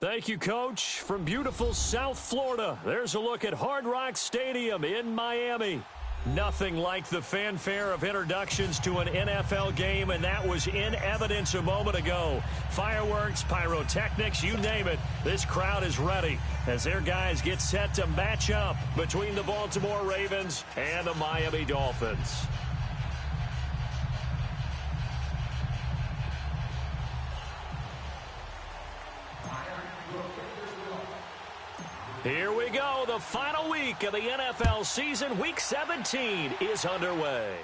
Thank you, Coach. From beautiful South Florida, there's a look at Hard Rock Stadium in Miami. Nothing like the fanfare of introductions to an NFL game, and that was in evidence a moment ago. Fireworks, pyrotechnics, you name it. This crowd is ready as their guys get set to match up between the Baltimore Ravens and the Miami Dolphins. Here we go. The final week of the NFL season, Week 17, is underway.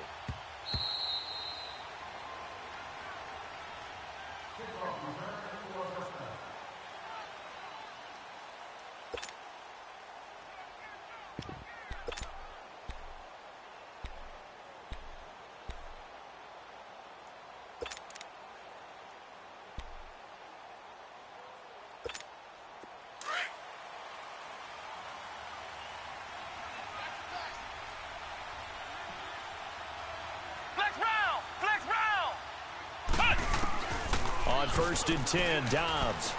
On 1st and 10, Dobbs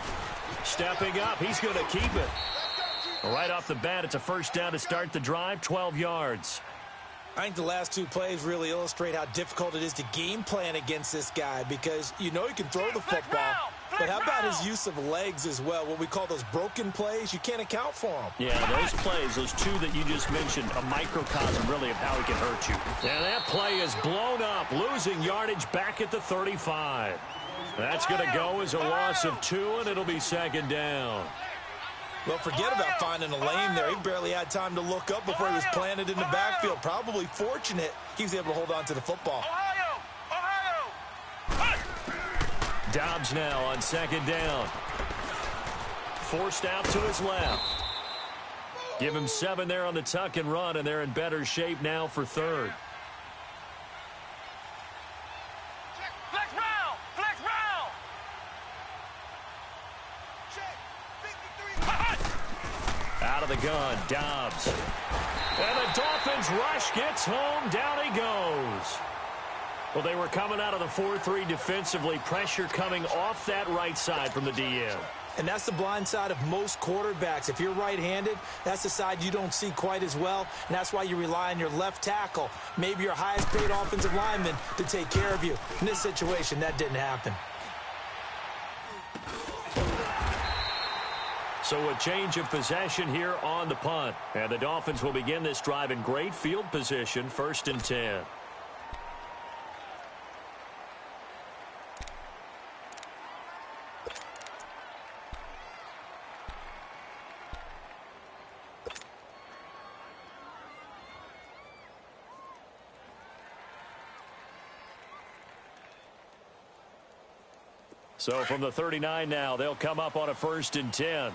stepping up. He's going to keep it. Right off the bat, it's a first down to start the drive, 12 yards. I think the last two plays really illustrate how difficult it is to game plan against this guy because you know he can throw the football, but how about his use of legs as well? What we call those broken plays, you can't account for them. Yeah, those plays, those two that you just mentioned, a microcosm really of how he can hurt you. And that play is blown up, losing yardage back at the 35. That's going to go as a loss of 2, and it'll be second down. Well, forget about finding a lane there. He barely had time to look up before he was planted in the backfield. Probably fortunate he was able to hold on to the football. Dobbs now on second down. Forced out to his left. Give him 7 there on the tuck and run, and they're in better shape now for third. Out of the gun, Dobbs. And the Dolphins rush gets home. Down he goes. Well, they were coming out of the 4-3 defensively. Pressure coming off that right side from the DM. And that's the blind side of most quarterbacks. If you're right-handed, that's the side you don't see quite as well, and that's why you rely on your left tackle, maybe your highest-paid offensive lineman, to take care of you. In this situation, that didn't happen. So a change of possession here on the punt. And the Dolphins will begin this drive in great field position, 1st and 10. So from the 39 now, they'll come up on a 1st and 10.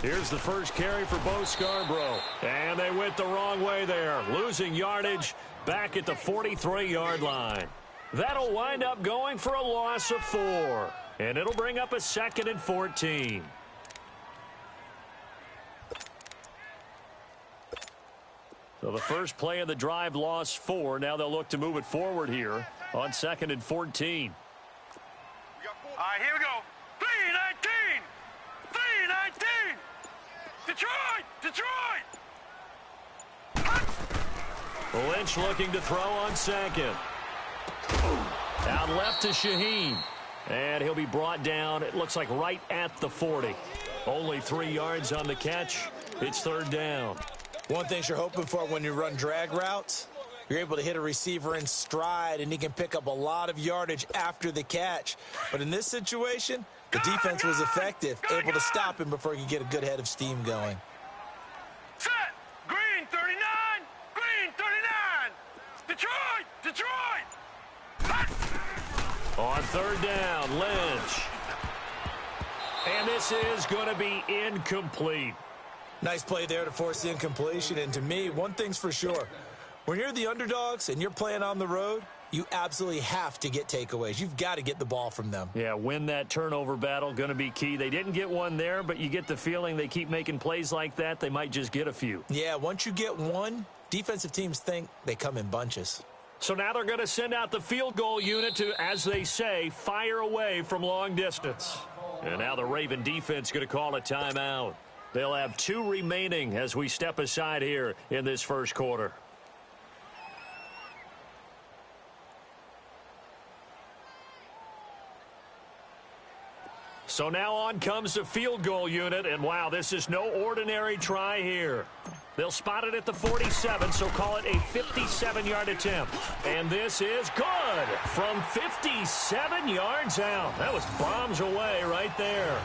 Here's the first carry for Bo Scarborough. And they went the wrong way there, losing yardage back at the 43-yard line. That'll wind up going for a loss of 4. And it'll bring up a 2nd and 14. So the first play of the drive lost 4. Now they'll look to move it forward here on 2nd and 14. All right, here we go. 3-19! 3-19! Detroit! Detroit! Lynch looking to throw on 2nd. Down left to Shaheen. And he'll be brought down, it looks like right at the 40. Only 3 yards on the catch. It's 3rd down. One thing you're hoping for when you run drag routes, you're able to hit a receiver in stride, and he can pick up a lot of yardage after the catch. But in this situation, the defense was effective, able to stop him before he could get a good head of steam going. Set! Green 39! Green 39! Detroit! Detroit! On 3rd down, Lynch. And this is going to be incomplete. Nice play there to force the incompletion. And to me, one thing's for sure. When you're the underdogs and you're playing on the road, you absolutely have to get takeaways. You've got to get the ball from them. Yeah, win that turnover battle, going to be key. They didn't get one there, but you get the feeling they keep making plays like that, they might just get a few. Yeah, once you get one, defensive teams think they come in bunches. So now they're going to send out the field goal unit to, as they say, fire away from long distance. And now the Raven defense going to call a timeout. They'll have 2 remaining as we step aside here in this first quarter. So now on comes the field goal unit, and wow, this is no ordinary try here. They'll spot it at the 47, so call it a 57-yard attempt. And this is good from 57 yards out. That was bombs away right there.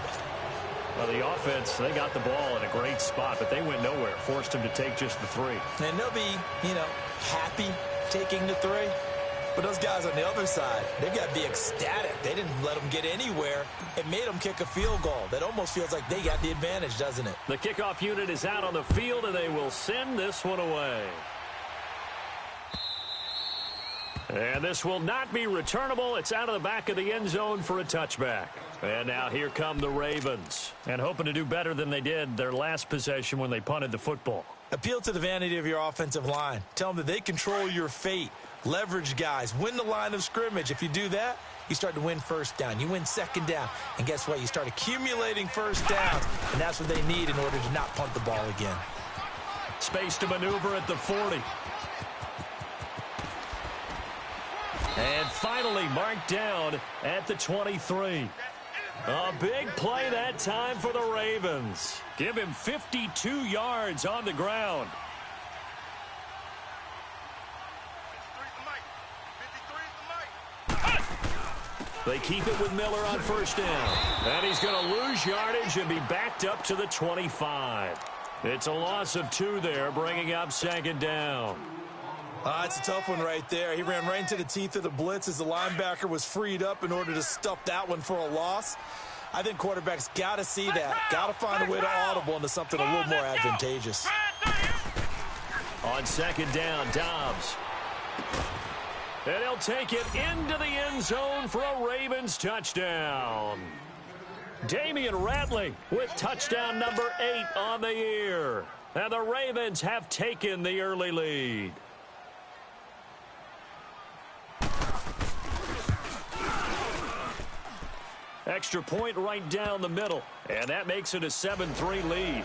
Well, the offense, they got the ball in a great spot, but they went nowhere. Forced them to take just the 3. And they'll be, happy taking the 3. But those guys on the other side, they've got to be ecstatic. They didn't let them get anywhere. It made them kick a field goal. That almost feels like they got the advantage, doesn't it? The kickoff unit is out on the field, and they will send this one away. And this will not be returnable. It's out of the back of the end zone for a touchback. And now here come the Ravens. And hoping to do better than they did their last possession when they punted the football. Appeal to the vanity of your offensive line. Tell them that they control your fate. Leverage guys. Win the line of scrimmage. If you do that, you start to win first down. You win second down. And guess what? You start accumulating first downs. And that's what they need in order to not punt the ball again. Space to maneuver at the 40. And finally marked down at the 23. A big play that time for the Ravens. Give him 52 yards on the ground. They keep it with Miller on first down. And he's going to lose yardage and be backed up to the 25. It's a loss of 2 there, bringing up second down. It's a tough one right there. He ran right into the teeth of the blitz as the linebacker was freed up in order to stuff that one for a loss. I think quarterbacks got to see that. Got to find a way to audible into something a little more advantageous. On second down, Dobbs. And he'll take it into the end zone for a Ravens touchdown. Damian Ratley with touchdown number 8 on the year. And the Ravens have taken the early lead. Extra point right down the middle. And that makes it a 7-3 lead.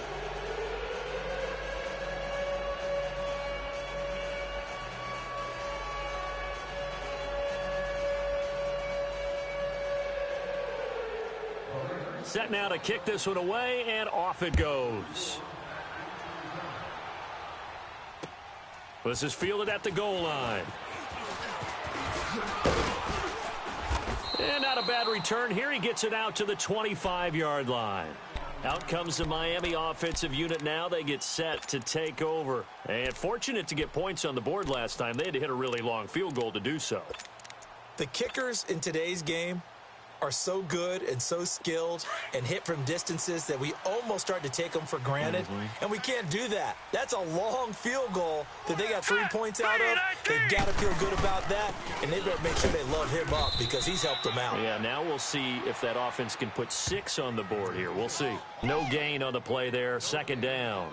Set now to kick this one away, and off it goes. This is fielded at the goal line. And not a bad return here. He gets it out to the 25-yard line. Out comes the Miami offensive unit now. They get set to take over. And fortunate to get points on the board last time. They had to hit a really long field goal to do so. The kickers in today's game are so good and so skilled and hit from distances that we almost start to take them for granted. And we can't do that. That's a long field goal that they got 3 points out of. They've got to feel good about that, and they better make sure they load him up because he's helped them out. Yeah, now we'll see if that offense can put 6 on the board here. We'll see. No gain on the play there. Second down.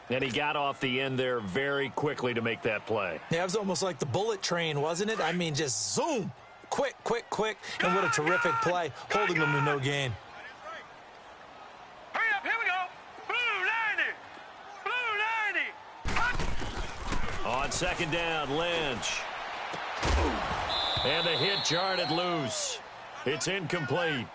And he got off the end there very quickly to make that play. Yeah, it was almost like the bullet train, wasn't it? I mean, just zoom. Quick, quick, quick, and what a terrific play, holding them to no gain. Hurry up, here we go. Blue 90. Blue 90. On second down, Lynch. And the hit jarred it loose. It's incomplete.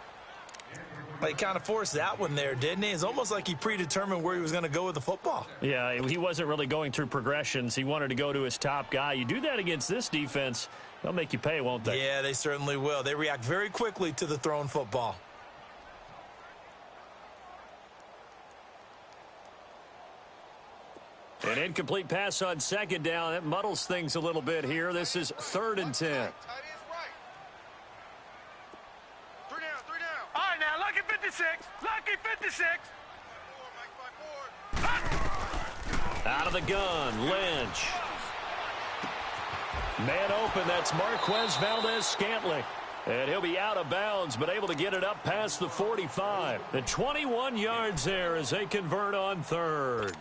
He kind of forced that one there, didn't he? It's almost like he predetermined where he was going to go with the football. Yeah, he wasn't really going through progressions. He wanted to go to his top guy. You do that against this defense, they'll make you pay, won't they? Yeah, they certainly will. They react very quickly to the thrown football. An incomplete pass on second down. That muddles things a little bit here. This is 3rd and 10. All right, now, lucky 56. Lucky 56. Out of the gun, Lynch. Man open, that's Marquez Valdez-Scantling. And he'll be out of bounds, but able to get it up past the 45. The 21 yards there as they convert on 3rd.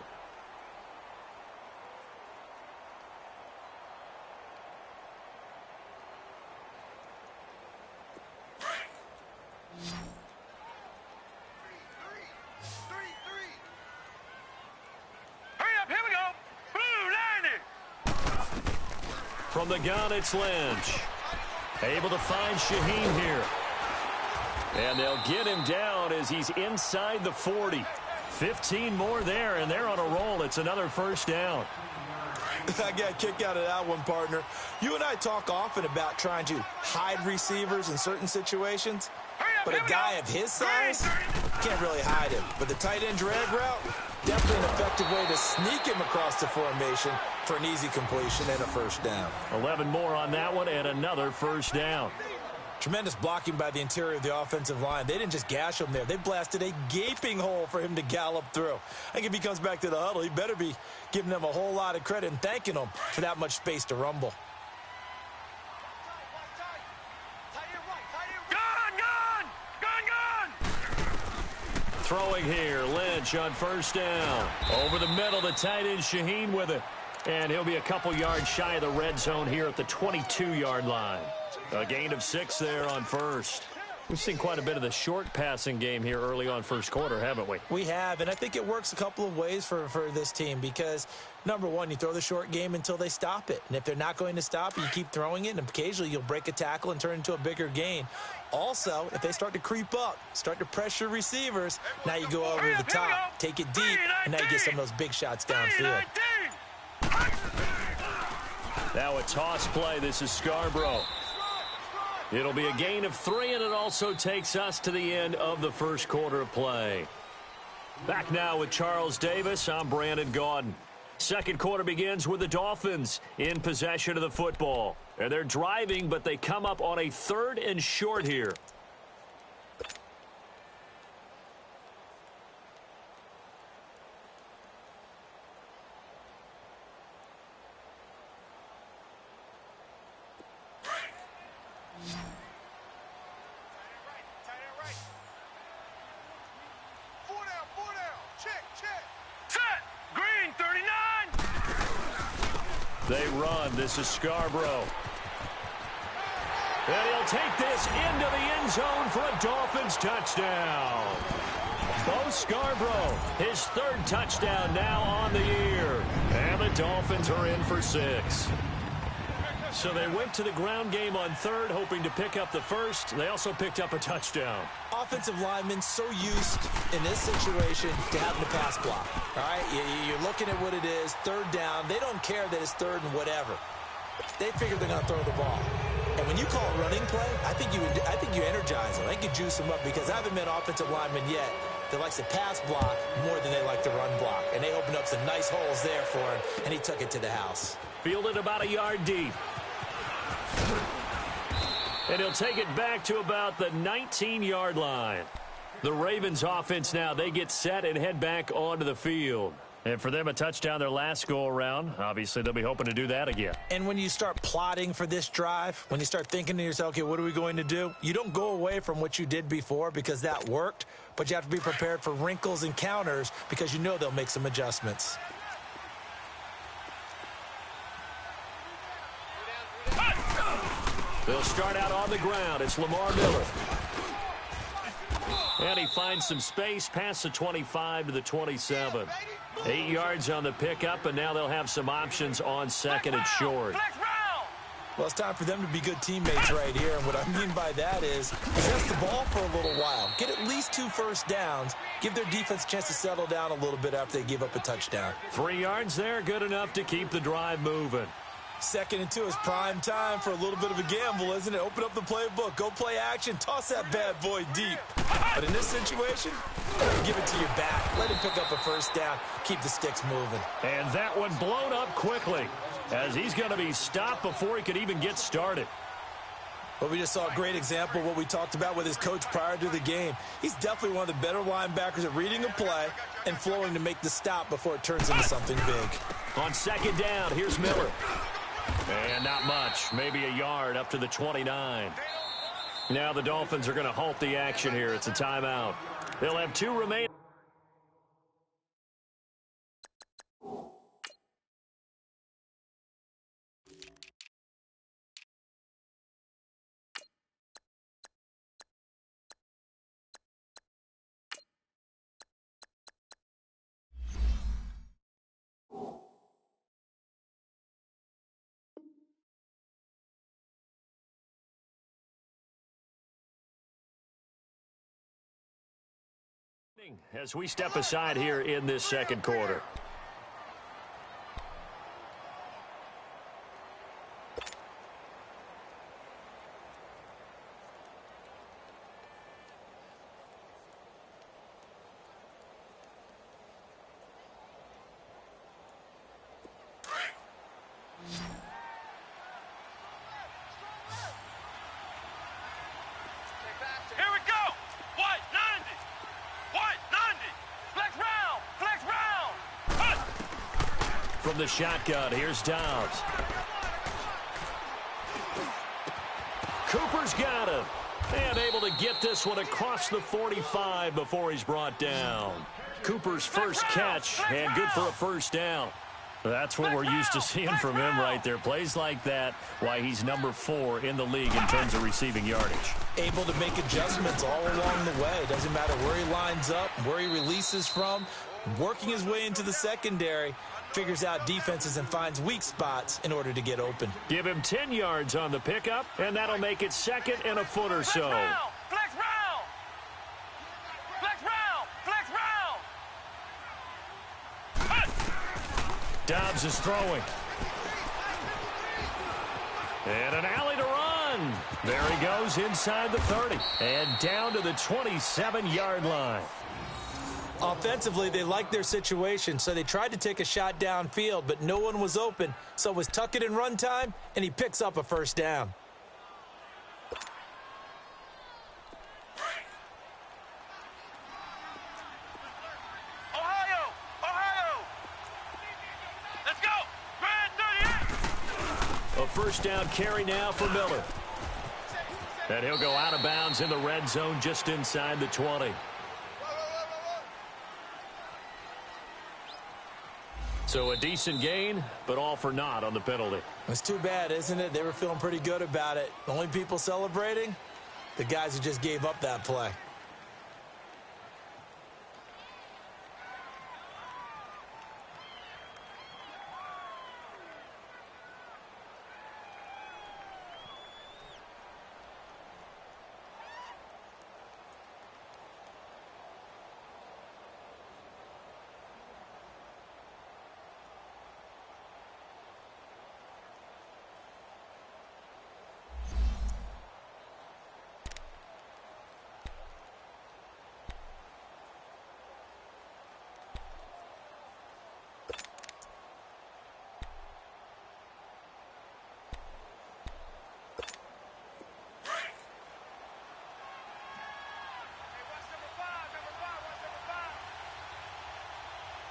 From the gun, it's Lynch. Able to find Shaheen here. And they'll get him down as he's inside the 40. 15 more there, and they're on a roll. It's another first down. I got a kick out of that one, partner. You and I talk often about trying to hide receivers in certain situations, but a guy of his size can't really hide him. But the tight end drag route, definitely an effective way to sneak him across the formation for an easy completion and a first down. 11 more on that one and another first down. Tremendous blocking by the interior of the offensive line. They didn't just gash him there. They blasted a gaping hole for him to gallop through. I think if he comes back to the huddle, he better be giving them a whole lot of credit and thanking them for that much space to rumble. Throwing here, Lynch on first down. Over the middle, the tight end Shaheen with it. And he'll be a couple yards shy of the red zone here at the 22-yard line. A gain of 6 there on first. We've seen quite a bit of the short passing game here early on first quarter, haven't we? We have, and I think it works a couple of ways for this team because, number one, you throw the short game until they stop it. And if they're not going to stop it, you keep throwing it, and occasionally you'll break a tackle and turn it into a bigger gain. Also, if they start to creep up, start to pressure receivers, now you go over the top, take it deep, and now you get some of those big shots downfield. Now a toss play. This is Scarborough. It'll be a gain of 3, and it also takes us to the end of the first quarter of play. Back now with Charles Davis. I'm Brandon Gaudin. Second quarter begins with the Dolphins in possession of the football. And they're driving, but they come up on a 3rd and short here. They run. This is Scarborough. And he'll take this into the end zone for a Dolphins touchdown. Bo Scarborough, his 3rd touchdown now on the year. And the Dolphins are in for 6. So they went to the ground game on 3rd, hoping to pick up the 1st. They also picked up a touchdown. Offensive linemen so used in this situation to having to pass block. All right, you're looking at what it is, 3rd down. They don't care that it's 3rd and whatever. They figure they're going to throw the ball. And when you call a running play, I think you energize them. I think you juice them up because I haven't met offensive linemen yet that likes to pass block more than they like to run block. And they opened up some nice holes there for him, and he took it to the house. Fielded about a yard deep. And he'll take it back to about the 19-yard line. The Ravens offense now, they get set and head back onto the field. And for them, a touchdown their last go-around. Obviously, they'll be hoping to do that again. And when you start plotting for this drive, when you start thinking to yourself, okay, what are we going to do? You don't go away from what you did before because that worked, but you have to be prepared for wrinkles and counters because you know they'll make some adjustments. They'll start out on the ground. It's Lamar Miller. And he finds some space past the 25 to the 27. 8 yards on the pickup, and now they'll have some options on 2nd and short. Well, it's time for them to be good teammates right here. And what I mean by that is possess the ball for a little while. Get at least 2 first downs. Give their defense a chance to settle down a little bit after they give up a touchdown. 3 yards there, good enough to keep the drive moving. 2nd and 2 is prime time for a little bit of a gamble, isn't it? Open up the playbook, go play action, toss that bad boy deep. But in this situation, give it to your back. Let him pick up a first down. Keep the sticks moving. And that one blown up quickly as he's going to be stopped before he could even get started. Well, we just saw a great example of what we talked about with his coach prior to the game. He's definitely one of the better linebackers at reading a play and flowing to make the stop before it turns into something big. On 2nd down, here's Miller. And not much, maybe a yard up to the 29. Now the Dolphins are going to halt the action here. It's a timeout. They'll have 2 remaining. As we step aside here in this second quarter. Here we go. White 90. White 90. Flex round. Flex round. From the shotgun, here's Dobbs. Cooper's got him. And able to get this one across the 45 before he's brought down. Cooper's first catch, and good for a first down. That's what we're used to seeing from him right there. Plays like that, why he's number 4 in the league in terms of receiving yardage. Able to make adjustments all along the way. Doesn't matter where he lines up, where he releases from. Working his way into the secondary, figures out defenses and finds weak spots in order to get open. Give him 10 yards on the pickup, and that'll make it second and a foot or so. Flex round. Flex round. Flex round. Dobbs is throwing. And an alley to run. There he goes inside the 30. And down to the 27-yard line. Offensively, they liked their situation, so they tried to take a shot downfield, but no one was open. So it was tuck it and run time, and he picks up a first down. Ohio. Ohio. Let's go. Grand 38. A first down carry now for Miller. And he'll go out of bounds in the red zone just inside the 20. So a decent gain, but all for naught on the penalty. It's too bad, isn't it? They were feeling pretty good about it. The only people celebrating, the guys who just gave up that play.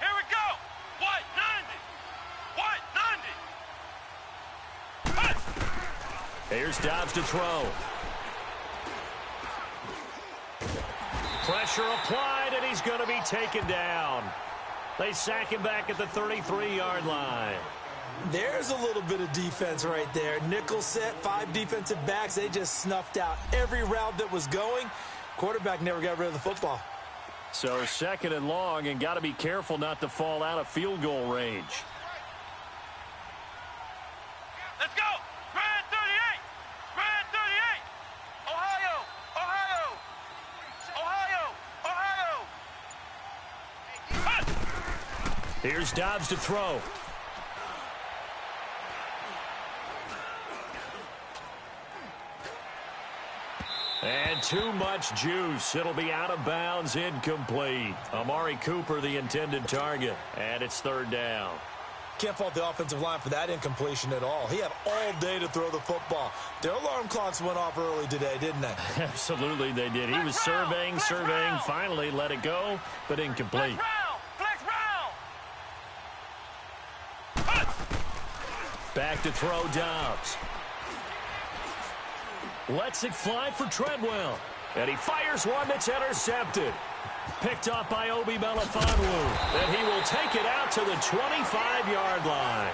Here we go. White 90. White 90. Here's Dobbs to throw. Pressure applied, and he's going to be taken down. They sack him back at the 33-yard line. There's a little bit of defense right there. Nickel set, 5 defensive backs. They just snuffed out every route that was going. Quarterback never got rid of the football. So second and long, and got to be careful not to fall out of field goal range. Let's go. Grand 38. Grand 38. Ohio. Ohio. Ohio. Ohio. Here's Dobbs to throw. And too much juice. It'll be out of bounds, incomplete. Amari Cooper, the intended target, and it's third down. Can't fault the offensive line for that incompletion at all. He had all day to throw the football. Their alarm clocks went off early today, didn't they? Absolutely they did. He was surveying, finally let it go, but incomplete. Flex round. Back to throw Dobbs. Lets it fly for Treadwell. And he fires one that's intercepted. Picked off by Obi Melifonwu. And he will take it out to the 25-yard line.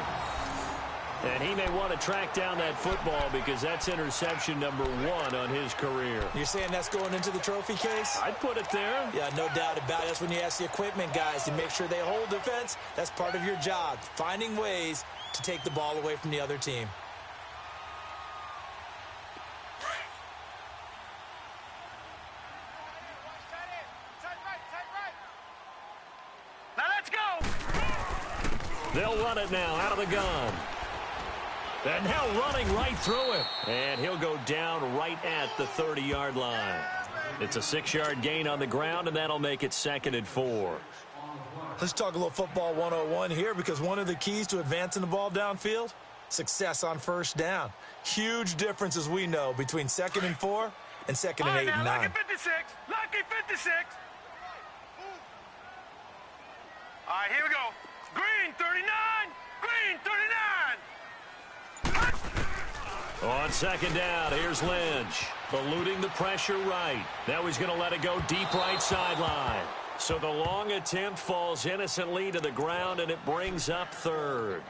And he may want to track down that football because that's interception number 1 on his career. You're saying that's going into the trophy case? I'd put it there. Yeah, no doubt about it. That's when you ask the equipment guys to make sure they hold defense. That's part of your job, finding ways to take the ball away from the other team. Tight right. it now out of the gun. And now running right through it. And he'll go down right at the 30-yard line. It's a 6-yard gain on the ground, and that'll make it 2nd and 4. Let's talk a little football 101 here, because one of the keys to advancing the ball downfield, success on first down. Huge difference, as we know, between 2nd and 4 and 2nd and 8 and 9. Lucky 56. Lucky 56. All right, here we go. Green 39. Green 39. On 2nd down, here's Lynch. Eluding the pressure right. Now he's going to let it go deep right sideline. So the long attempt falls innocently to the ground, and it brings up 3rd.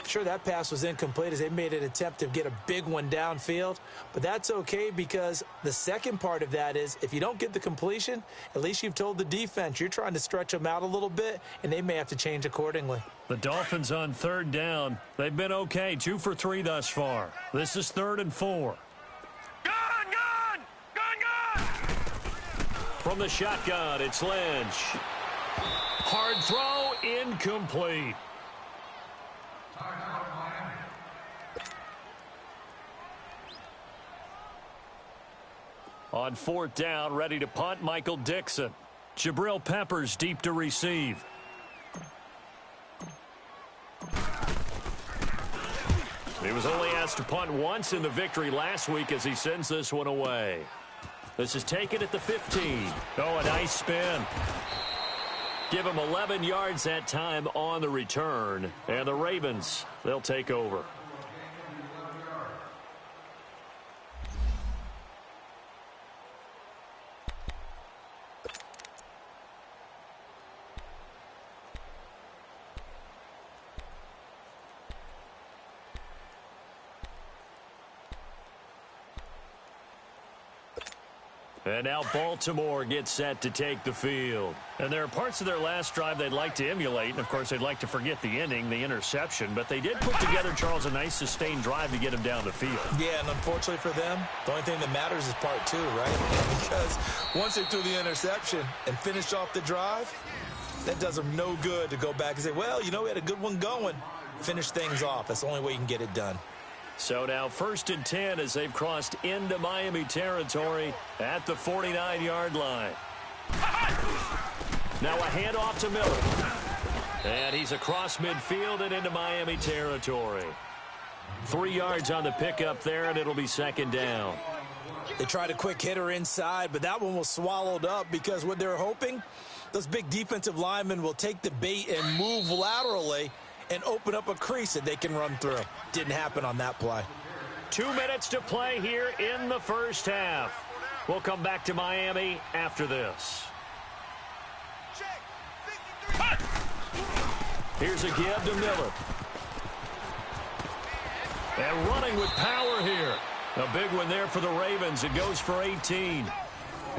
Sure, that pass was incomplete as they made an attempt to get a big one downfield, but that's okay, because the second part of that is if you don't get the completion, at least you've told the defense you're trying to stretch them out a little bit, and they may have to change accordingly. The Dolphins on 3rd down. They've been okay, 2 for 3 thus far. This is 3rd and 4. Gun, gun, gun, gun. From the shotgun, it's Lynch. Hard throw, incomplete. On 4th down, ready to punt, Michael Dixon. Jabril Peppers deep to receive. He was only asked to punt once in the victory last week as he sends this one away. This is taken at the 15. Oh, a nice spin. Give him 11 yards that time on the return. And the Ravens, they'll take over. And now Baltimore gets set to take the field. And there are parts of their last drive they'd like to emulate. And, of course, they'd like to forget the ending, the interception. But they did put together, Charles, a nice sustained drive to get him down the field. Yeah, and unfortunately for them, the only thing that matters is part 2, right? Because once they threw the interception and finished off the drive, that does them no good to go back and say, well, you know, we had a good one going. Finish things off. That's the only way you can get it done. So now 1st and 10 as they've crossed into Miami territory at the 49-yard line. Now a handoff to Miller. And he's across midfield and into Miami territory. 3 yards on the pickup there, and it'll be 2nd down. They tried a quick hitter inside, but that one was swallowed up because what they're hoping, those big defensive linemen will take the bait and move laterally and open up a crease that they can run through. Didn't happen on that play. 2 minutes to play here in the first half. We'll come back to Miami after this. Here's a give to Miller. And running with power here. A big one there for the Ravens. It goes for 18.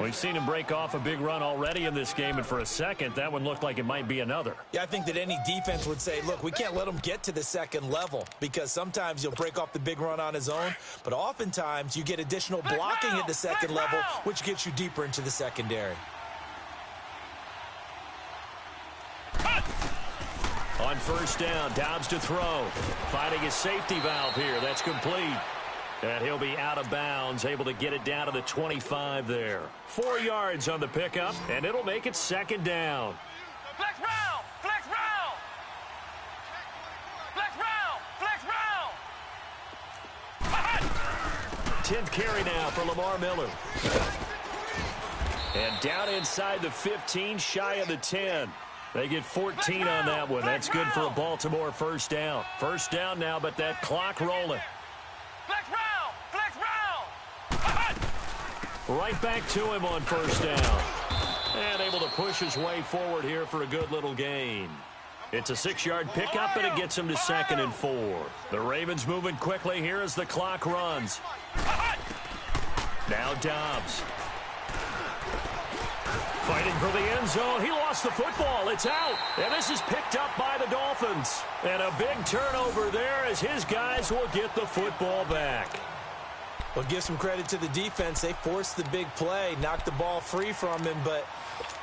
We've seen him break off a big run already in this game, and for a second, that one looked like it might be another. Yeah, I think that any defense would say, look, we can't let him get to the second level, because sometimes he'll break off the big run on his own, but oftentimes you get additional blocking at the second level, which gets you deeper into the secondary. On 1st down, Dobbs to throw. Finding his safety valve here. That's complete. And he'll be out of bounds, able to get it down to the 25 there. 4 yards on the pickup, and it'll make it 2nd down. Flex round! Flex round! Flex round! Flex round! 10th carry now for Lamar Miller. And down inside the 15, shy of the 10. They get 14 on that one. That's good for a Baltimore 1st down. 1st down now, but that clock rolling. Flex round! Flex round! Right back to him on 1st down. And able to push his way forward here for a good little gain. It's a 6-yard pickup, and it gets him to 2nd and 4. The Ravens moving quickly here as the clock runs. Now Dobbs. Fighting for the end zone. He lost the football. It's out. And this is picked up by the Dolphins. And a big turnover there as his guys will get the football back. Well, give some credit to the defense. They forced the big play, knocked the ball free from him, but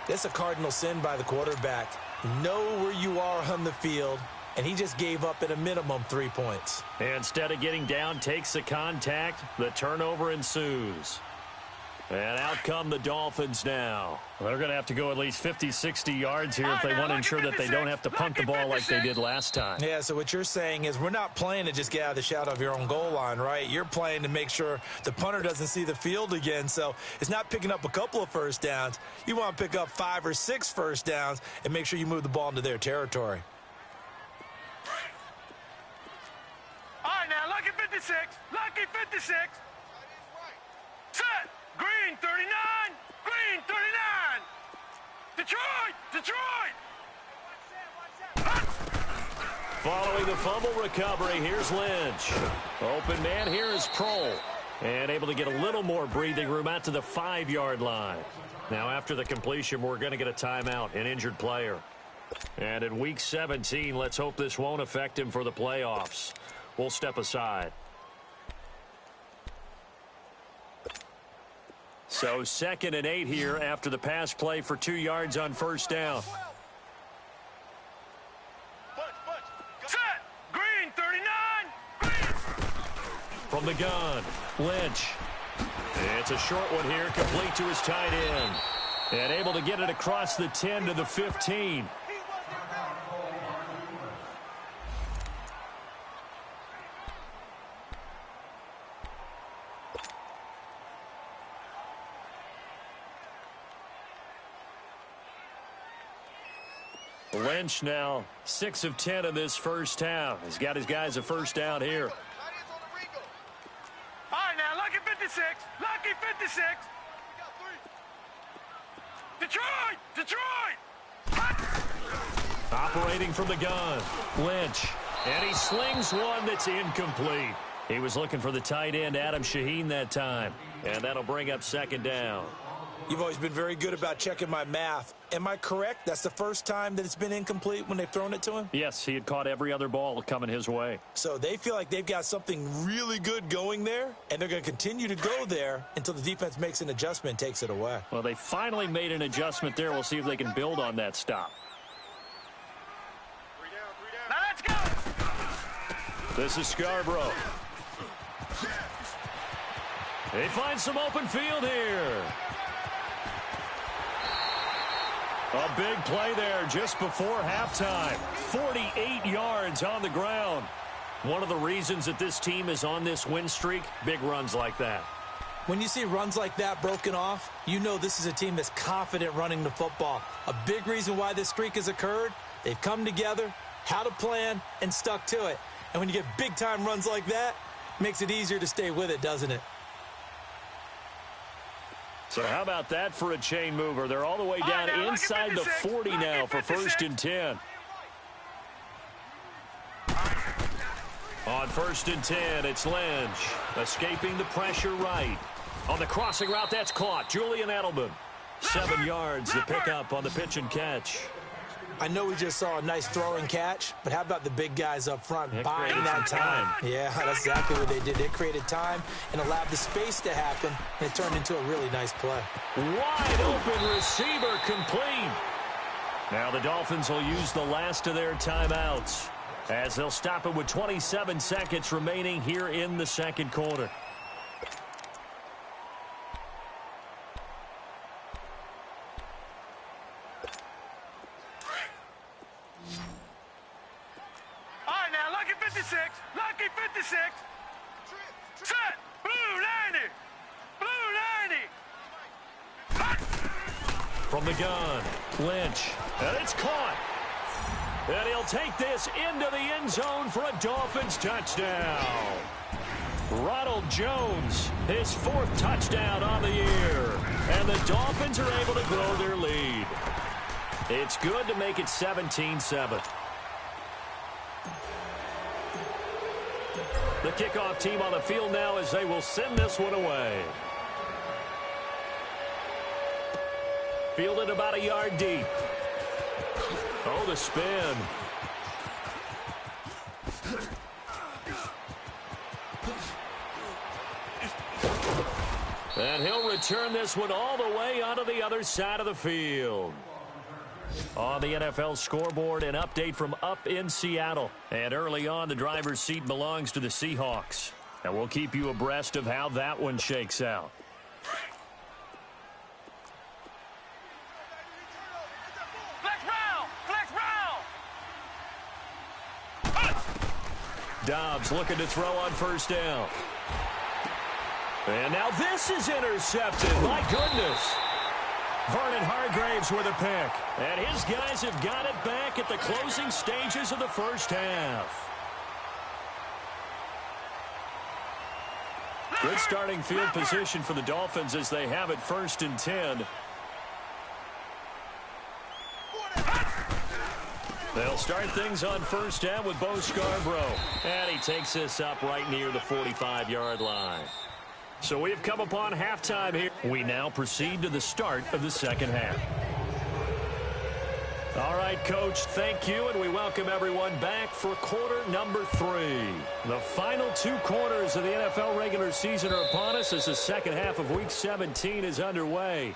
that's a cardinal sin by the quarterback. Know where you are on the field and he just gave up at a minimum 3 points. Instead of getting down, takes the contact. The turnover ensues. And out come the Dolphins now. They're going to have to go at least 50, 60 yards here if they want to ensure that they don't have to punt the ball like they did last time. Yeah, so what you're saying is we're not playing to just get out of the shadow of your own goal line, right? You're playing to make sure the punter doesn't see the field again. So it's not picking up a couple of first downs. You want to pick up 5 or 6 first downs and make sure you move the ball into their territory. All right, now, lucky 56. Lucky 56. Set. Green 39. Green 39. Detroit. Detroit. Following the fumble recovery, here's Lynch. Open man here is Kroll. And able to get a little more breathing room out to the 5-yard line. Now, after the completion, we're going to get a timeout, an injured player. And in Week 17, let's hope this won't affect him for the playoffs. We'll step aside. So 2nd and 8 here after the pass play for 2 yards on first down. Set. Green 39. Green. From the gun, Lynch. It's a short one here, complete to his tight end. And able to get it across the 10 to the 15. Lynch now 6 of 10 in this first half. He's got his guys a first down here. All right, now, lucky 56. Lucky 56. Detroit. Detroit. Operating from the gun, Lynch. And he slings one that's incomplete. He was looking for the tight end, Adam Shaheen, that time. And that'll bring up 2nd down. You've always been very good about checking my math. Am I correct? That's the first time that it's been incomplete when they've thrown it to him? Yes, he had caught every other ball coming his way. So they feel like they've got something really good going there, and they're going to continue to go there until the defense makes an adjustment and takes it away. Well, they finally made an adjustment there. We'll see if they can build on that stop. Now, let's go. This is Scarborough. They find some open field here. A big play there just before halftime. 48 yards on the ground. One of the reasons that this team is on this win streak, big runs like that. When you see runs like that broken off, you know this is a team that's confident running the football. A big reason why this streak has occurred, they've come together, had a plan, and stuck to it. And when you get big-time runs like that, it makes it easier to stay with it, doesn't it? So how about that for a chain mover? They're all the way down inside the 40 now for 1st and 10. On 1st and 10, it's Lynch. Escaping the pressure right. On the crossing route, that's caught. Julian Edelman. 7 yards, the pickup on the pitch and catch. I know we just saw a nice throwing catch, but how about the big guys up front buying that time? Yeah, that's exactly what they did. They created time and allowed the space to happen, and it turned into a really nice play. Wide open receiver complete. Now the Dolphins will use the last of their timeouts as they'll stop it with 27 seconds remaining here in the 2nd quarter. Lucky 56. Set. Blue 90. Blue 90. From the gun, Lynch. And it's caught. And he'll take this into the end zone for a Dolphins touchdown. Ronald Jones, his 4th touchdown on the year. And the Dolphins are able to grow their lead. It's good to make it 17-7. The kickoff team on the field now as they will send this one away. Fielded about a yard deep. Oh, the spin. And he'll return this one all the way onto the other side of the field. On the NFL scoreboard, an update from up in Seattle. And early on, the driver's seat belongs to the Seahawks. And we'll keep you abreast of how that one shakes out. Flex round! Flex round! Dobbs looking to throw on first down. And now this is intercepted. My goodness. Vernon Hargreaves with a pick. And his guys have got it back at the closing stages of the first half. Good starting field position for the Dolphins as they have it 1st and 10. They'll start things on first down with Bo Scarborough. And he takes this up right near the 45-yard line. So we have come upon halftime here. We now proceed to the start of the second half. All right, Coach, thank you, and we welcome everyone back for quarter number 3. The final 2 quarters of the NFL regular season are upon us as the second half of Week 17 is underway.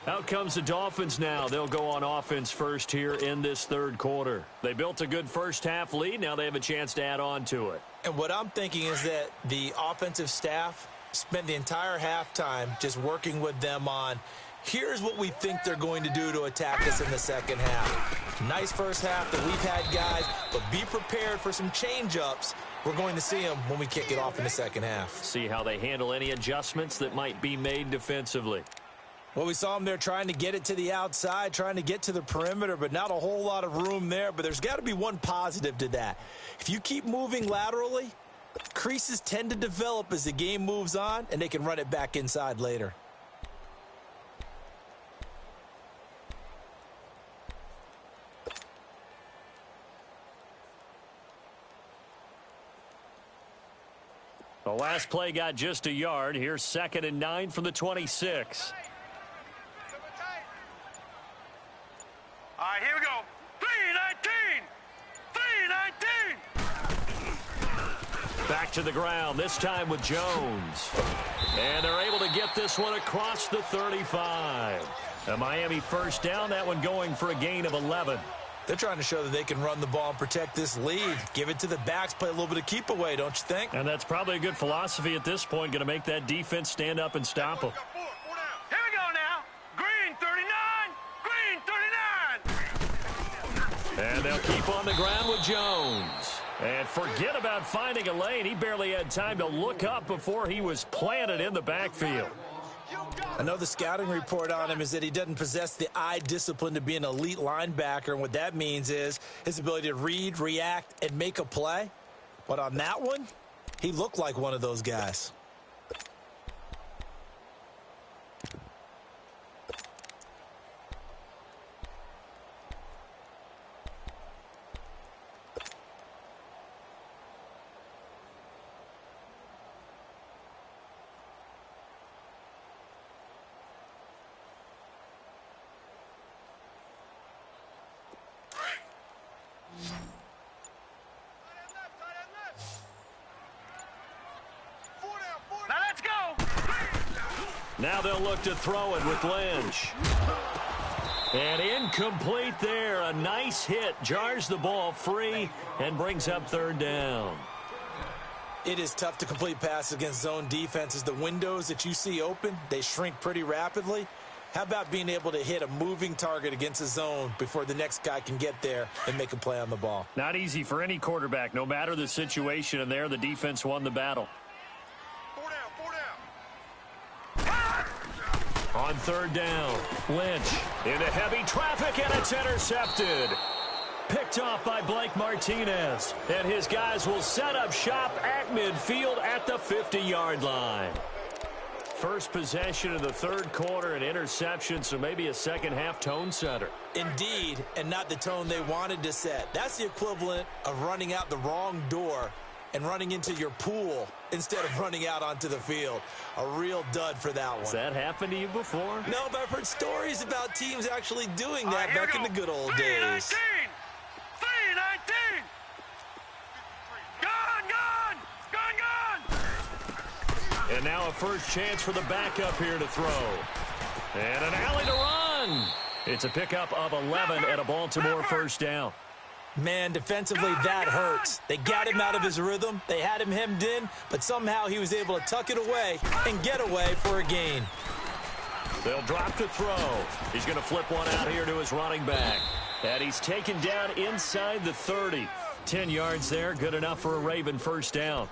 Out comes the Dolphins now. They'll go on offense first here in this third quarter. They built a good first half lead. Now they have a chance to add on to it. And what I'm thinking is that the offensive staff spent the entire halftime just working with them on, here's what we think they're going to do to attack us in the second half. Nice first half that we've had, guys, but be prepared for some change-ups. We're going to see them when we kick it off in the second half. See how they handle any adjustments that might be made defensively. Well, we saw them there trying to get it to the outside, trying to get to the perimeter, but not a whole lot of room there. But there's got to be one positive to that. If you keep moving laterally, creases tend to develop as the game moves on, and they can run it back inside later. The last play got just a yard. Here's 2nd and 9 from the 26. All right, here we go. 3-19! 3-19! Back to the ground, this time with Jones. And they're able to get this one across the 35. A Miami first down, that one going for a gain of 11. They're trying to show that they can run the ball and protect this lead. Give it to the backs, play a little bit of keep away, don't you think? And that's probably a good philosophy at this point, going to make that defense stand up and stop them. Here we go now. Green 39. Green 39. And they'll keep on the ground with Jones. And forget about finding a lane. He barely had time to look up before he was planted in the backfield. I know the scouting report on him is that he doesn't possess the eye discipline to be an elite linebacker, and what that means is his ability to read, react, and make a play. But on that one, he looked like one of those guys. Now let's go. Now they'll look to throw it with Lynch. And incomplete there. A nice hit. Jars the ball free and brings up 3rd down. It is tough to complete passes against zone defenses. The windows that you see open, they shrink pretty rapidly. How about being able to hit a moving target against a zone before the next guy can get there and make a play on the ball? Not easy for any quarterback, no matter the situation, and there the defense won the battle. 4 down, 4 down. On 3rd down, Lynch into heavy traffic, and it's intercepted. Picked off by Blake Martinez, and his guys will set up shop at midfield at the 50-yard line. First possession of the third quarter, an interception, so maybe a second-half tone setter. Indeed, and not the tone they wanted to set. That's the equivalent of running out the wrong door and running into your pool instead of running out onto the field. A real dud for that one. Has that happened to you before? No, but I've heard stories about teams actually doing that back in the good old days. 3-19! Gone! And now a first chance for the backup here to throw. And an alley to run. It's a pickup of 11 and a Baltimore first down. Man, defensively, that hurts. They got him out of his rhythm. They had him hemmed in, but somehow he was able to tuck it away and get away for a gain. They'll drop to throw. He's going to flip one out here to his running back. And he's taken down inside the 30. 10 yards there, good enough for a Raven first down.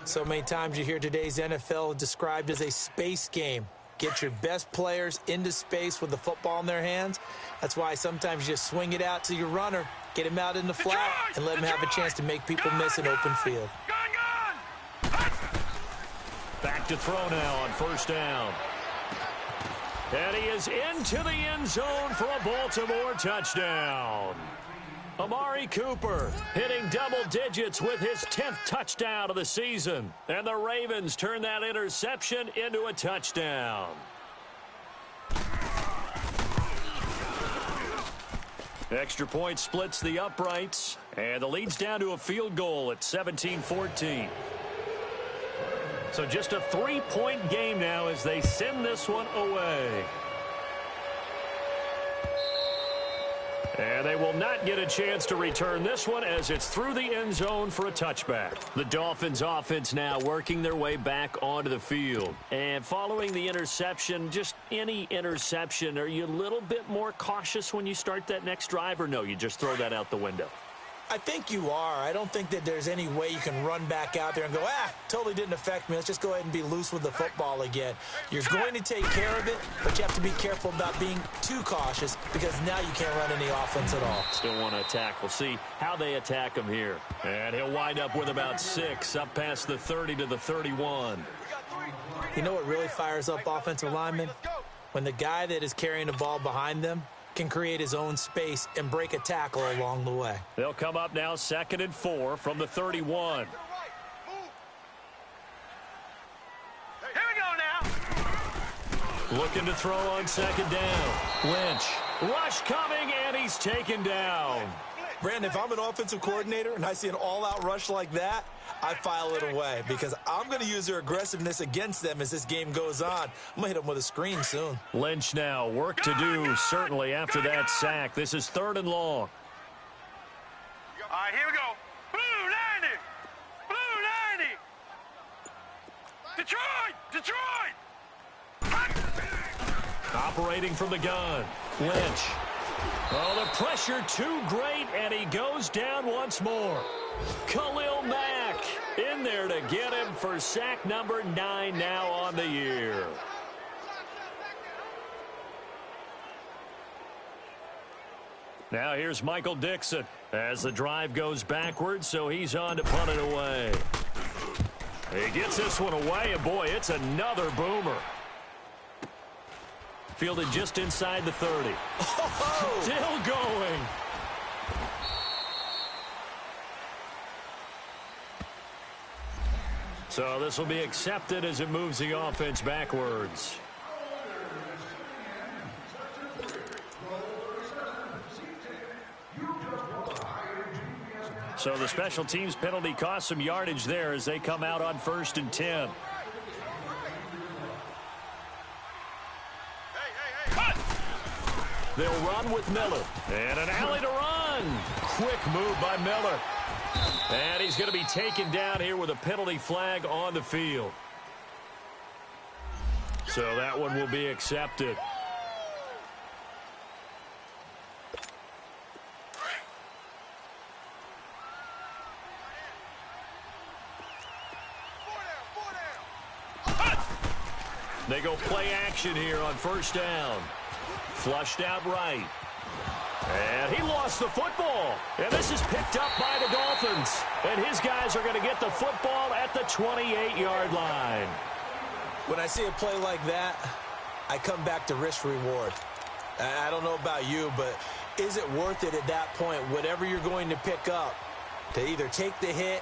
So many times you hear today's NFL described as a space game. Get your best players into space with the football in their hands. That's why sometimes you just swing it out to your runner, get him out in the flat, and let him have a chance to make people miss an open field. Back to throw now on first down. And he is into the end zone for a Baltimore touchdown. Amari Cooper hitting double digits with his 10th touchdown of the season. And the Ravens turn that interception into a touchdown. Extra point splits the uprights. And the lead's down to a field goal at 17-14. So just a 3-point game now as they send this one away. And they will not get a chance to return this one as it's through the end zone for a touchback. The Dolphins offense now working their way back onto the field. And following the interception, just any interception, are you a little bit more cautious when you start that next drive, or no, you just throw that out the window? I think you are. I don't think that there's any way you can run back out there and go, totally didn't affect me. Let's just go ahead and be loose with the football again. You're going to take care of it, but you have to be careful about being too cautious because now you can't run any offense at all. Still want to attack. We'll see how they attack him here. And he'll wind up with about 6 up past the 30 to the 31. You know what really fires up offensive linemen? When the guy that is carrying the ball behind them can create his own space and break a tackle along the way. They'll come up now 2nd and 4 from the 31. Here we go now. Looking to throw on 2nd down. Lynch. Rush coming, and he's taken down. Brandon, if I'm an offensive coordinator and I see an all-out rush like that, I file it away because I'm going to use their aggressiveness against them as this game goes on. I'm going to hit them with a screen soon. Lynch now, work to do, certainly after that sack. This is 3rd and long. All right, here we go. Blue 90. Blue 90. Detroit. Operating from the gun. Lynch. Oh, the pressure too great, and he goes down once more. Khalil Mack in there to get him for sack number 9 now on the year. Now here's Michael Dixon as the drive goes backwards, so he's on to punt it away. He gets this one away, and boy, it's another boomer. Fielded just inside the 30. Oh! Still going. So this will be accepted as it moves the offense backwards. So the special teams penalty cost some yardage there as they come out on 1st and 10. They'll run with Miller. And an alley to run. Quick move by Miller. And he's going to be taken down here with a penalty flag on the field. So that one will be accepted. They go play action here on 1st down. Flushed out right. And he lost the football. And this is picked up by the Dolphins. And his guys are going to get the football at the 28-yard line. When I see a play like that, I come back to risk-reward. I don't know about you, but is it worth it at that point, whatever you're going to pick up, to either take the hit,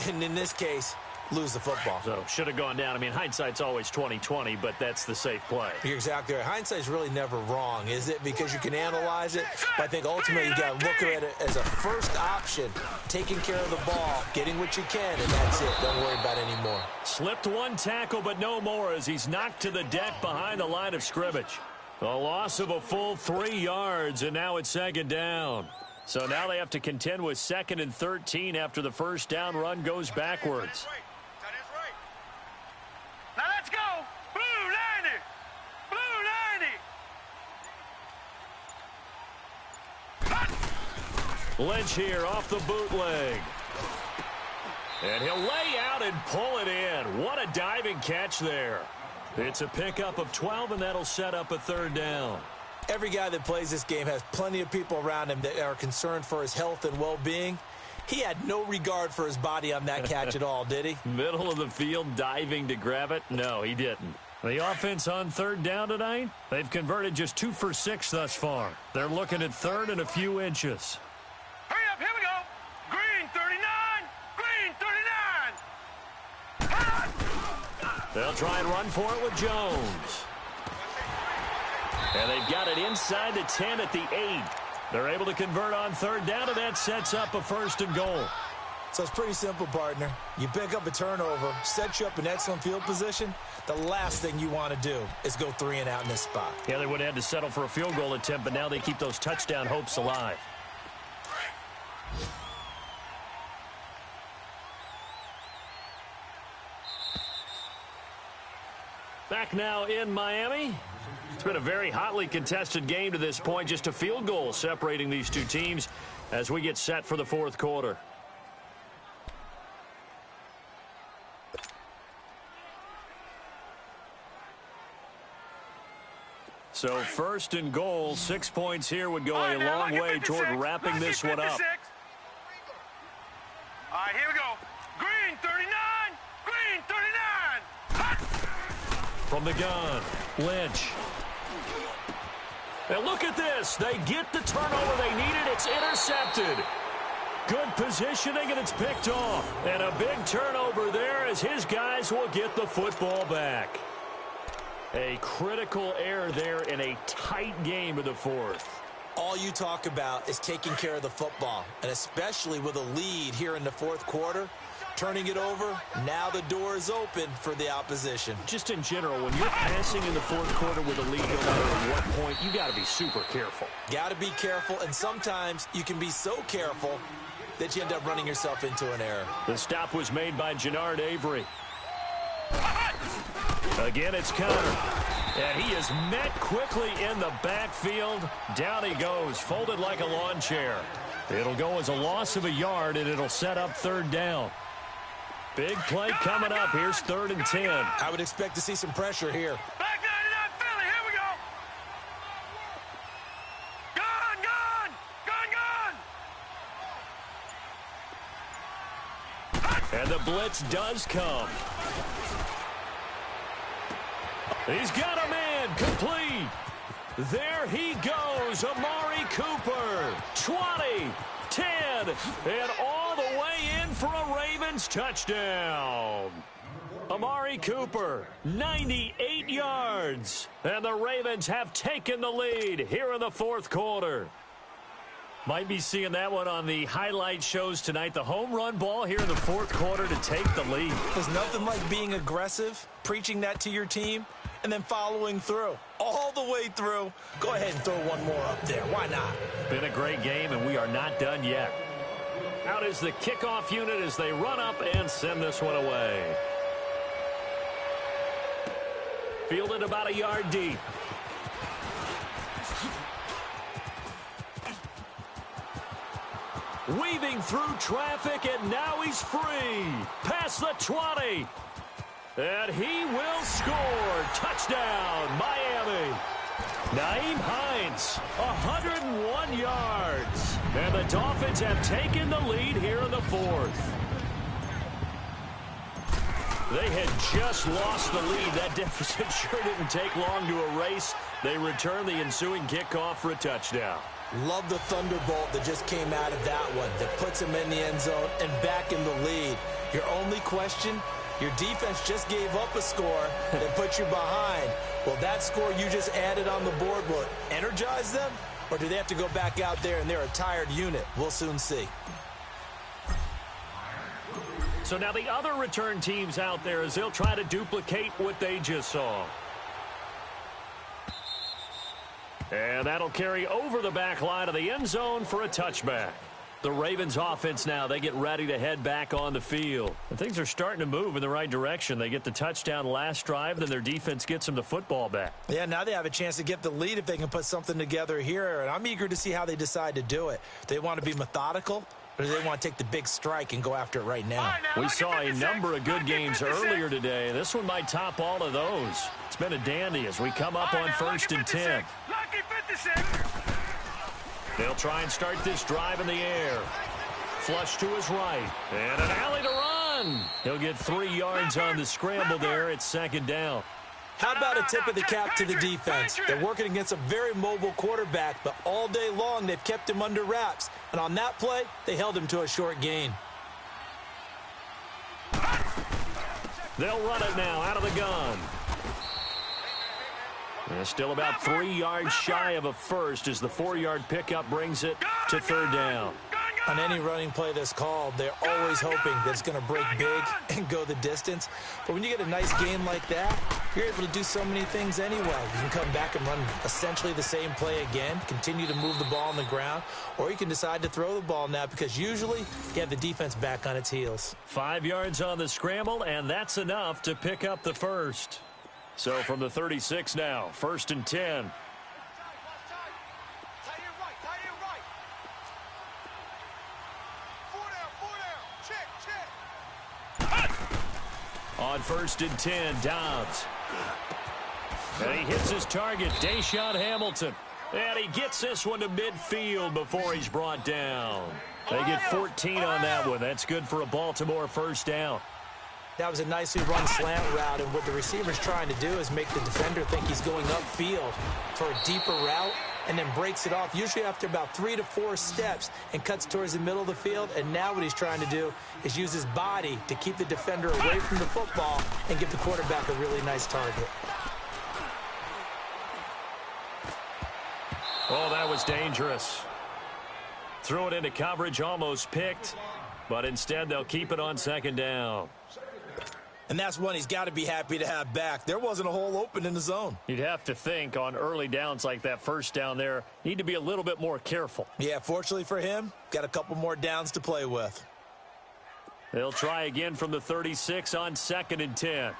and in this case, lose the football? So should have gone down. I mean, hindsight's always 20/20, but that's the safe play. You're exactly right. Hindsight's really never wrong, is it? Because you can analyze it, but I think ultimately you got to look at it as a first option, taking care of the ball, getting what you can, and that's it. Don't worry about it anymore. Slipped one tackle, but no more as he's knocked to the deck behind the line of scrimmage. A loss of a full 3 yards, and now it's second down. So now they have to contend with 2nd and 13 after the first down run goes backwards. Now let's go. Blue 90. Blue 90. Lynch here off the bootleg. And he'll lay out and pull it in. What a diving catch there. It's a pickup of 12, and that'll set up a third down. Every guy that plays this game has plenty of people around him that are concerned for his health and well-being. He had no regard for his body on that catch at all, did he? Middle of the field, diving to grab it? No, he didn't. The offense on third down tonight, they've converted just 2 for 6 thus far. They're looking at third and a few inches. Hurry up, here we go. Green 39. Green 39. They'll try and run for it with Jones. And they've got it inside the 10 at the 8. They're able to convert on third down, and that sets up a 1st and goal. So it's pretty simple, partner. You pick up a turnover, set you up in excellent field position. The last thing you want to do is go 3 and out in this spot. Yeah, they would have had to settle for a field goal attempt, but now they keep those touchdown hopes alive. Back now in Miami. It's been a very hotly contested game to this point. Just a field goal separating these two teams as we get set for the fourth quarter. So 1st and goal, 6 points here would go a long way toward wrapping this one up. All right, here we go. Green 39. Green 39. Hot. From the gun, Lynch. And look at this. They get the turnover they needed. It's intercepted. Good positioning, and it's picked off. And a big turnover there as his guys will get the football back. A critical error there in a tight game of the fourth. All you talk about is taking care of the football, and especially with a lead here in the fourth quarter. Turning it over, now the door is open for the opposition. Just in general, when you're passing in the fourth quarter with a lead, no matter at what point, you got to be super careful. Got to be careful, and sometimes you can be so careful that you end up running yourself into an error. The stop was made by Jannard Avery. Again, it's Connor. And he is met quickly in the backfield. Down he goes, folded like a lawn chair. It'll go as a loss of a yard, and it'll set up third down. Big play coming up. Here's 3rd and 10. I would expect to see some pressure here. Back 99 Philly, here we go. Gun. And the blitz does come. He's got a man complete. There he goes, Amari Cooper. 20, 10, and all the way in for a Ravens touchdown. Amari Cooper, 98 yards. And the Ravens have taken the lead here in the fourth quarter. Might be seeing that one on the highlight shows tonight. The home run ball here in the fourth quarter to take the lead. There's nothing like being aggressive, preaching that to your team, and then following through. All the way through. Go ahead and throw one more up there. Why not? Been a great game, and we are not done yet. Out is the kickoff unit as they run up and send this one away. Fielded about a yard deep. Weaving through traffic, and now he's free. Past the 20. And he will score. Touchdown, Miami. Nyheim Hines, 101 yards. And the Dolphins have taken the lead here in the fourth. They had just lost the lead. That deficit sure didn't take long to erase. They return the ensuing kickoff for a touchdown. Love the thunderbolt that just came out of that one that puts him in the end zone and back in the lead. Your only question, your defense just gave up a score that put you behind. Well, that score you just added on the board will energize them, or do they have to go back out there and they're a tired unit? We'll soon see. So now the other return teams out there as they'll try to duplicate what they just saw. And that'll carry over the back line of the end zone for a touchback. The Ravens offense now, they get ready to head back on the field. And things are starting to move in the right direction. They get the touchdown last drive, then their defense gets them the football back. Yeah, now they have a chance to get the lead if they can put something together here. And I'm eager to see how they decide to do it. Do they want to be methodical, or do they want to take the big strike and go after it right now? We saw a number of good games earlier today. This one might top all of those. It's been a dandy as we come up on 1st and 10. They'll try and start this drive in the air. Flush to his right. And an alley to run. He'll get 3 yards on the scramble there. It's 2nd down. How about a tip of the cap to the defense? They're working against a very mobile quarterback, but all day long they've kept him under wraps. And on that play, they held him to a short gain. They'll run it now out of the gun. And still about 3 yards shy of a first as the 4-yard pickup brings it to 3rd down. On any running play that's called, they're always hoping that it's going to break big and go the distance. But when you get a nice gain like that, you're able to do so many things anyway. You can come back and run essentially the same play again, continue to move the ball on the ground, or you can decide to throw the ball now because usually you have the defense back on its heels. 5 yards on the scramble, and that's enough to pick up the first. So from the 36 now, 1st and 10. On 1st and 10, Dobbs. And he hits his target, Deshaun Hamilton. And he gets this one to midfield before he's brought down. They get 14 on that one. That's good for a Baltimore 1st down. That was a nicely run slant route, and what the receiver's trying to do is make the defender think he's going upfield for a deeper route and then breaks it off, usually after about 3 to 4 steps, and cuts towards the middle of the field. And now what he's trying to do is use his body to keep the defender away from the football and give the quarterback a really nice target. Oh, that was dangerous. Threw it into coverage, almost picked, but instead they'll keep it on 2nd down. And that's one he's got to be happy to have back. There wasn't a hole open in the zone. You'd have to think on early downs like that 1st down there, need to be a little bit more careful. Yeah, fortunately for him, got a couple more downs to play with. They'll try again from the 36 on 2nd and 10.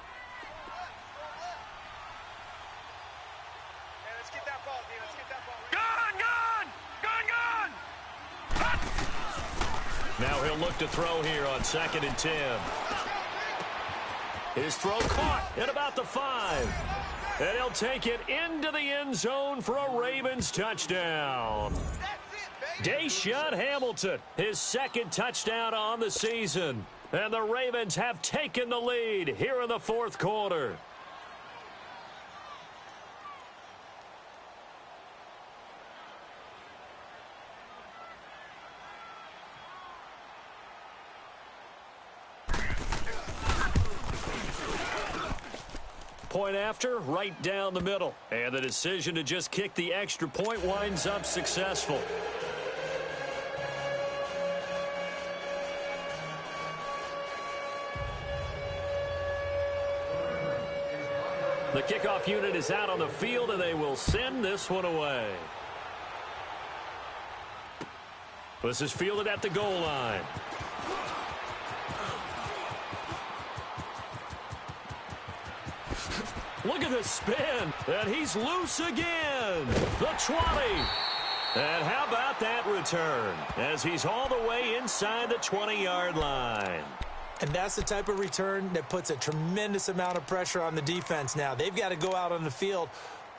Now he'll look to throw here on 2nd and 10. His throw caught at about the 5. And he'll take it into the end zone for a Ravens touchdown. Deshaun Hamilton, his 2nd touchdown on the season. And the Ravens have taken the lead here in the 4th quarter. Point after, right down the middle. And the decision to just kick the extra point winds up successful. The kickoff unit is out on the field, and they will send this one away. This is fielded at the goal line. Look at the spin, and he's loose again. The 20. And how about that return as he's all the way inside the 20-yard line. And that's the type of return that puts a tremendous amount of pressure on the defense now. They've got to go out on the field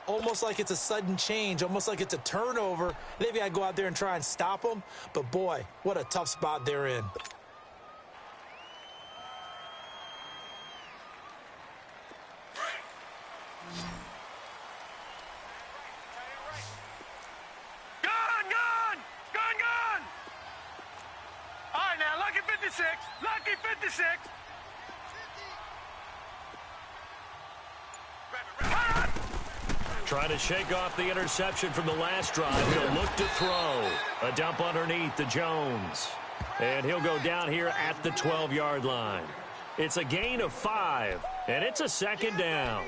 almost like it's a sudden change, almost like it's a turnover. They've got to go out there and try and stop them. But, boy, what a tough spot they're in. Lucky 56. Trying to shake off the interception from the last drive. He'll look to throw. A dump underneath to Jones. And he'll go down here at the 12-yard line. It's a gain of 5, and it's a 2nd down.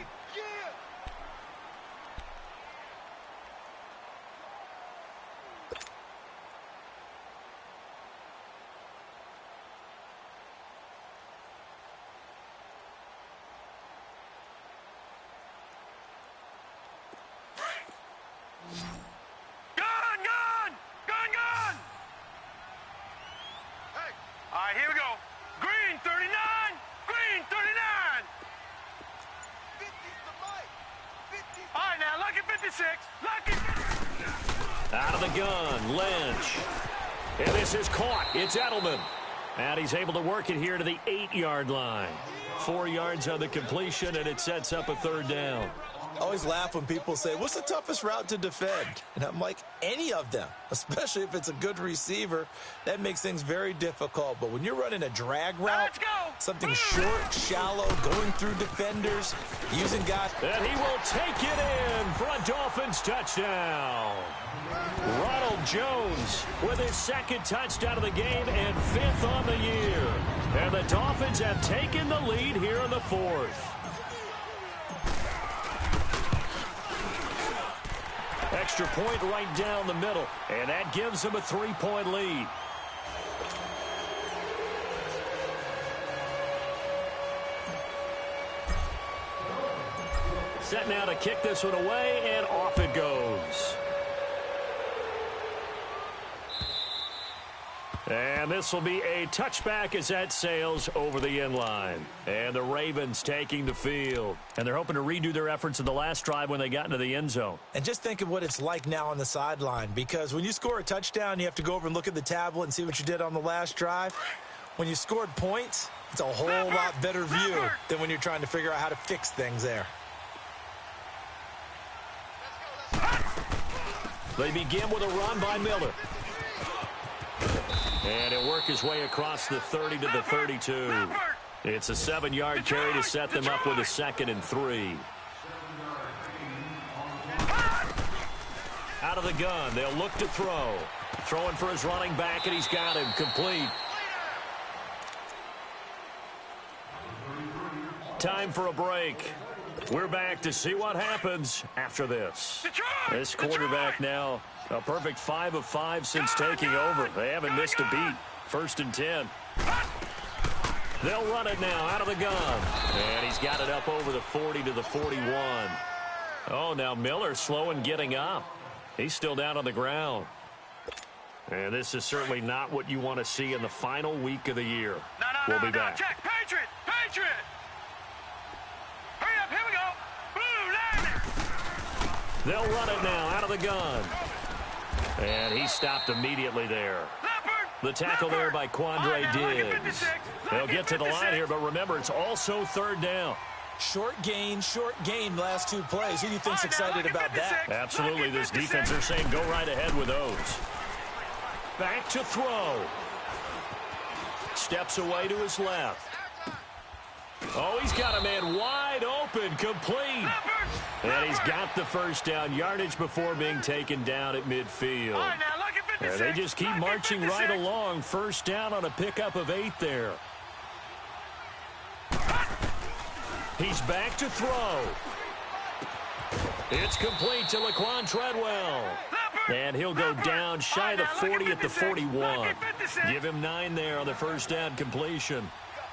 the gun, Lynch. And this is caught. It's Edelman. And he's able to work it here to the 8-yard line. 4 yards on the completion, and it sets up a third down. I always laugh when people say, what's the toughest route to defend? And I'm like, any of them, especially if it's a good receiver. That makes things very difficult. But when you're running a drag route, something short, shallow, going through defenders, using guys. And he will take it in for a Dolphins touchdown. Ronald Jones with his second touchdown of the game and 5th on the year. And the Dolphins have taken the lead here in the 4th. Extra point right down the middle, and that gives them a 3-point lead. Set now to kick this one away, and off it goes. And this will be a touchback as that sails over the end line. And the Ravens taking the field. And they're hoping to redo their efforts in the last drive when they got into the end zone. And just think of what it's like now on the sideline, because when you score a touchdown, you have to go over and look at the tablet and see what you did on the last drive. When you scored points, it's a whole lot better view than when you're trying to figure out how to fix things there. They begin with a run by Miller. And he'll work his way across the 30 to the 32. It's a 7-yard carry to set them up with a 2nd and 3. Out of the gun, they'll look to throw. Throwing for his running back, and he's got him complete. Time for a break. We're back to see what happens after this. This quarterback now, a perfect 5 of 5 since taking over. They haven't missed a beat. 1st and 10. They'll run it now out of the gun. And he's got it up over the 40 to the 41. Oh, now Miller slow in getting up. He's still down on the ground. And this is certainly not what you want to see in the final week of the year. We'll be back. Check. Patriot! Patriot! Hurry up, here we go! Blue line! They'll run it now out of the gun. And he stopped immediately there. The tackle there by Quandre Diggs. They'll get to the line here, but remember, it's also 3rd down. Short gain last 2 plays. Who do you think's excited about that? Absolutely, this defense, they're saying go right ahead with those. Back to throw. Steps away to his left. Oh, he's got a man wide open, complete. And he's got the first down, yardage before being taken down at midfield. And they just keep marching right along. First down on a pickup of 8 there. He's back to throw. It's complete to Laquan Treadwell. And he'll go down shy of the 40 at the 41. Give him 9 there on the first down completion.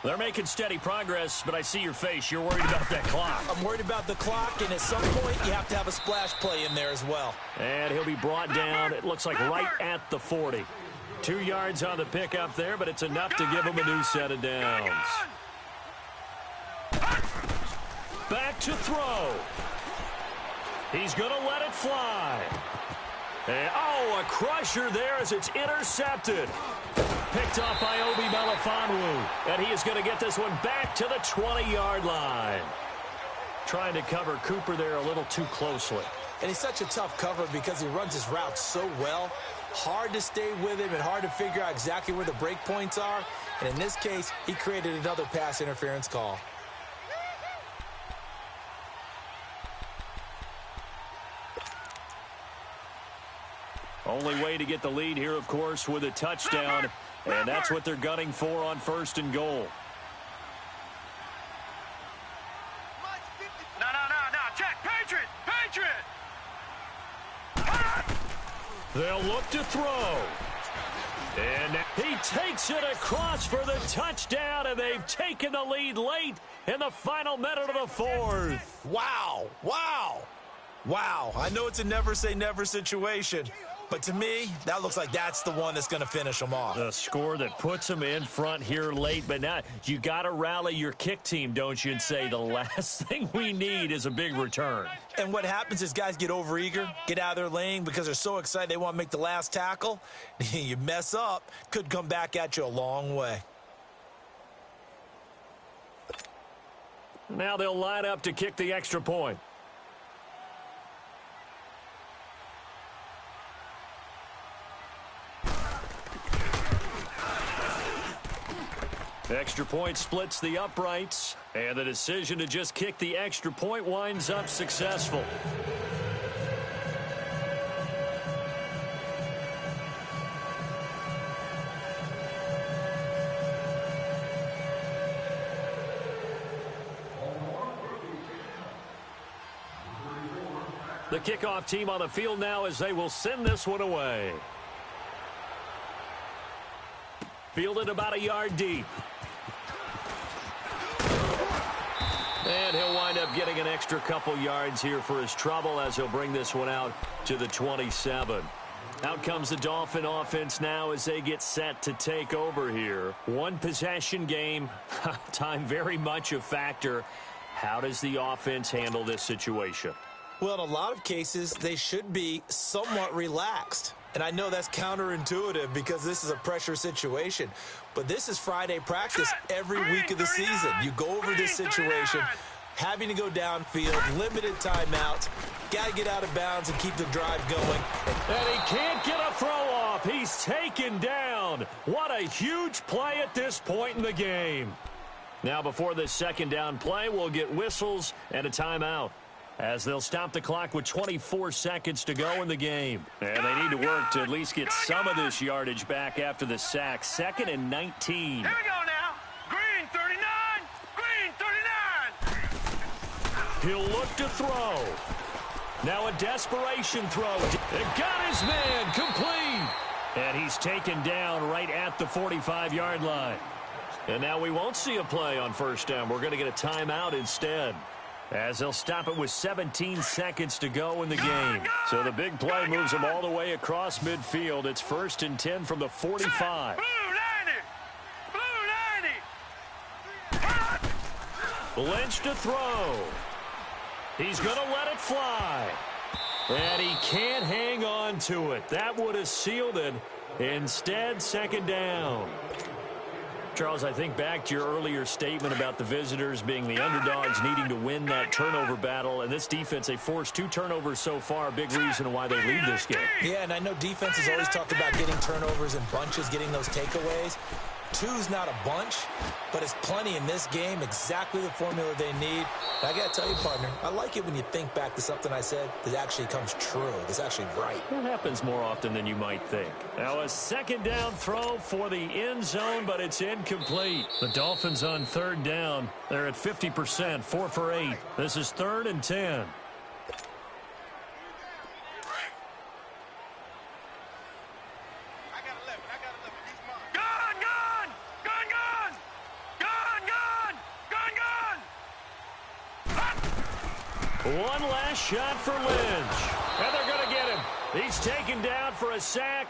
They're making steady progress, but I see your face. You're worried about that clock. I'm worried about the clock, and at some point, you have to have a splash play in there as well. And he'll be brought down, it looks like right at the 40. 2 yards on the pickup there, but it's enough to give him a new set of downs. Back to throw. He's going to let it fly. And, a crusher there as it's intercepted. Picked off by Obi Melifonwu. And he is going to get this one back to the 20-yard line. Trying to cover Cooper there a little too closely. And he's such a tough cover because he runs his route so well. Hard to stay with him and hard to figure out exactly where the break points are. And in this case, he created another pass interference call. Only way to get the lead here, of course, with a touchdown. And that's what they're gunning for on 1st and goal. No. Check. Patriot! They'll look to throw. And he takes it across for the touchdown, and they've taken the lead late in the final minute of the 4th. Wow. I know it's a never say never situation, But to me, that looks like that's the one that's going to finish them off. A score that puts them in front here late, but now you got to rally your kick team, don't you, and say the last thing we need is a big return. And what happens is guys get overeager, get out of their lane because they're so excited they want to make the last tackle. You mess up, could come back at you a long way. Now they'll line up to kick the extra point. Extra point splits the uprights, and the decision to just kick the extra point winds up successful. The kickoff team on the field now as they will send this one away. Fielded about a yard deep. And he'll wind up getting an extra couple yards here for his trouble as he'll bring this one out to the 27. Out comes the Dolphin offense now as they get set to take over here. One possession game, time very much a factor. How does the offense handle this situation? Well, in a lot of cases, they should be somewhat relaxed. And I know that's counterintuitive because this is a pressure situation. But this is Friday practice every week of the season. You go over this situation, having to go downfield, limited timeouts, got to get out of bounds and keep the drive going. And he can't get a throw off. He's taken down. What a huge play at this point in the game. Now before this second down play, we'll get whistles and a timeout, as they'll stop the clock with 24 seconds to go in the game. And they need to work to at least get some of this yardage back after the sack. 2nd and 19. Here we go now. Green 39. Green 39. He'll look to throw. Now a desperation throw. It got his man complete. And he's taken down right at the 45-yard line. And now we won't see a play on first down. We're going to get a timeout instead, as they'll stop it with 17 seconds to go in the game. So the big play moves them all the way across midfield. It's 1st and 10 from the 45. Lynch to throw. He's going to let it fly. And he can't hang on to it. That would have sealed it. Instead, 2nd down. Charles, I think back to your earlier statement about the visitors being the underdogs needing to win that turnover battle. And this defense, they forced 2 turnovers so far, a big reason why they lead this game. Yeah, and I know defenses always talk about getting turnovers in bunches, getting those takeaways. 2's not a bunch, but it's plenty in this game, exactly the formula they need. And I got to tell you, partner, I like it when you think back to something I said that actually comes true, that's actually right. That happens more often than you might think. Now a 2nd down throw for the end zone, but it's incomplete. The Dolphins on 3rd down. They're at 50%, 4 for 8. This is 3rd and 10. One last shot for Lynch. And they're going to get him. He's taken down for a sack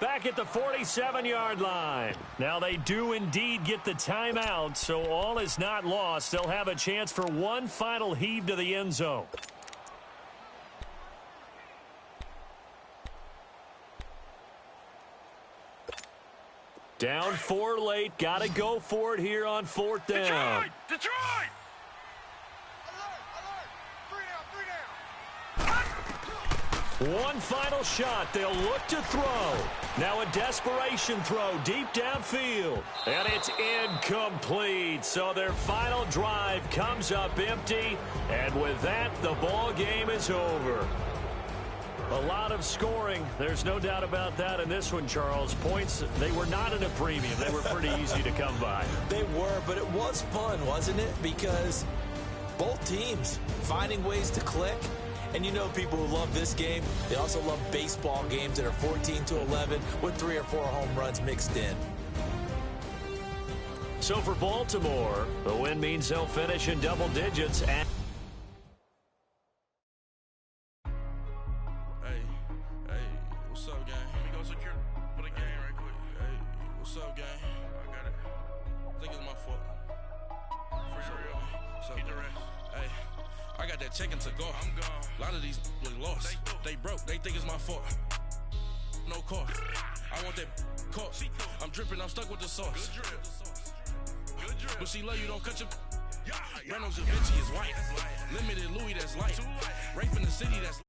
back at the 47-yard line. Now they do indeed get the timeout, so all is not lost. They'll have a chance for one final heave to the end zone. Down 4 late. Got to go for it here on 4th down. Detroit! One final shot. They'll look to throw. Now a desperation throw deep downfield. And it's incomplete. So their final drive comes up empty. And with that, the ball game is over. A lot of scoring. There's no doubt about that in this one, Charles. Points, they were not at a premium. They were pretty easy to come by. They were, but it was fun, wasn't it? Because both teams finding ways to click. And you know people who love this game, they also love baseball games that are 14-11 with 3 or 4 home runs mixed in. So for Baltimore, the win means they'll finish in double digits. Hey, what's up, Hey, I got that check to go. I'm gone. A lot of these look lost. They broke. They think it's my fault. No cost. I want that cost. I'm dripping. I'm stuck with the sauce. Good drip. But she love you. Don't cut your. Reynolds Da Vinci is white. Limited Louis that's light. Rape in the city that's.